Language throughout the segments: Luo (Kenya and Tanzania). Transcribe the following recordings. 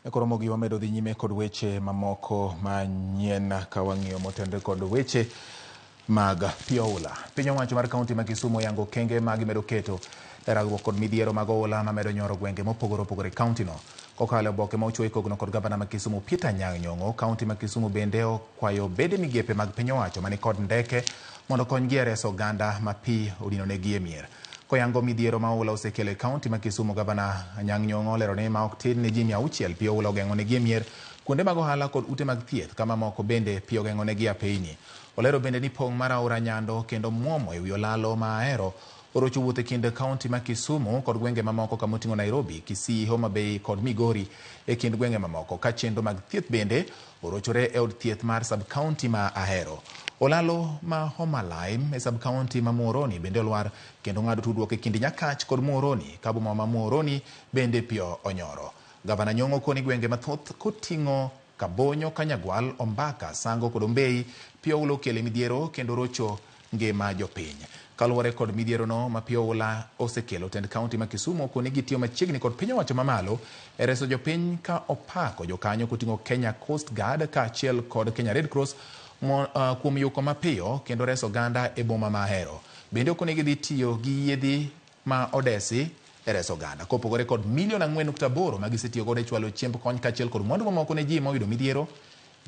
Koromo gi wamedo dhi nyime kod weche mamoko manyien ka wang'iyo motende kod weche mag pioula. Piny owacho mar kaunti ma Kisumu yango kenge mag medo keto ragruok kod midhiero mag oula ma medo nyoro gwenge mopogore opogore kaunti no. Kokalo oboke ma ochwoyo kogno kod gavana ma Kisumu Peter Anyang' Nyong'o, kaunti ma Kisumu bende okwayo bede migepe mag piny owacho mani kod ndeke mondo konygi e reso oganda ma pi odinonegi e mier. Koyango midhiero ma oula osekelo e kaunti ma Kisumu, gavana Anyang' Nyong'o olero ni ma ok tin ne ji 600 pi oula ogeng'onegi e mier, kuonde mag ohala kod ute mag thieth kama moko bende pi ogeng'onegi apeyni. Olero bende ni pong' mar aora Nyando kendo muomo e wi olalo ma Ahero orocho wuoth e kind kaunti ma Kisumu kod gwenge mamoko kama oting'o Nairobi, Kisii, Homa Bay kod Migori e kind gwenge mamoko, ka chenro mag thieth bende orochore e od thieth mar sub-kaunti ma Ahero. Olalo ma Homalime e sub-kaunti ma Muhoroni bende olwar kendo ng'ado tudruok e kind Nyakach kod Muhoroni, ka boma ma Muhoroni bende pi onyoro. Gavana Nyong'o koni gwenge mathoth koting'o Kabonyo, Kanyagwal, Ombaka, Sango kod Ombei pi oula okelo midhiero kendo rocho ngima jopiny. Kaluwore kod midhiero no ma pi oula osekelo, tend kaunti ma Kisumu koni gitiyo machiegni kod piny owacho mamalo e reso jopiny, ka opako jokanyo koting'o Kenya Coast Guard kaachiel kod Kenya Red Cross kuom yuko mapiyo kendo reso oganda e boma ma Ahero. Bende okoni gidhi tiyo gi yiedhi ma odesi e reso oganda, kopogore kod milion 4.8 ma gisetiyo godo e chwalo chiemb kony kaachiel kod mwandu mamoko ne ji ma oyudo midhiero.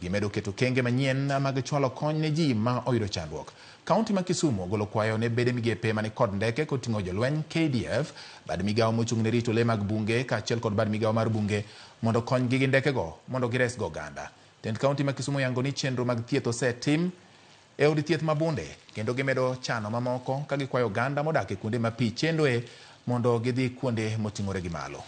Gimedo keto kenge manyien mag chwalo kony ne ji ma oyudo chandruok. Kaunti ma Kisumu ogolo kwayo ne bede migepe mani kod ndeke koting'o jolweny KDF, bad migawo mochung' ne rito le mag bunge kaachiel kod bad migawo mar bunge mondo konygi gi ndekego mondo giresgo oganda. Tend kaunti ma Kisumu yango ni chenro mag thieth osetim e od thieth ma Bunde, kendo gimedo chano mamoko ka gikwayo oganda modak e kuonde ma pi chendoe mondo gidhi kuonde moting'ore gi malo.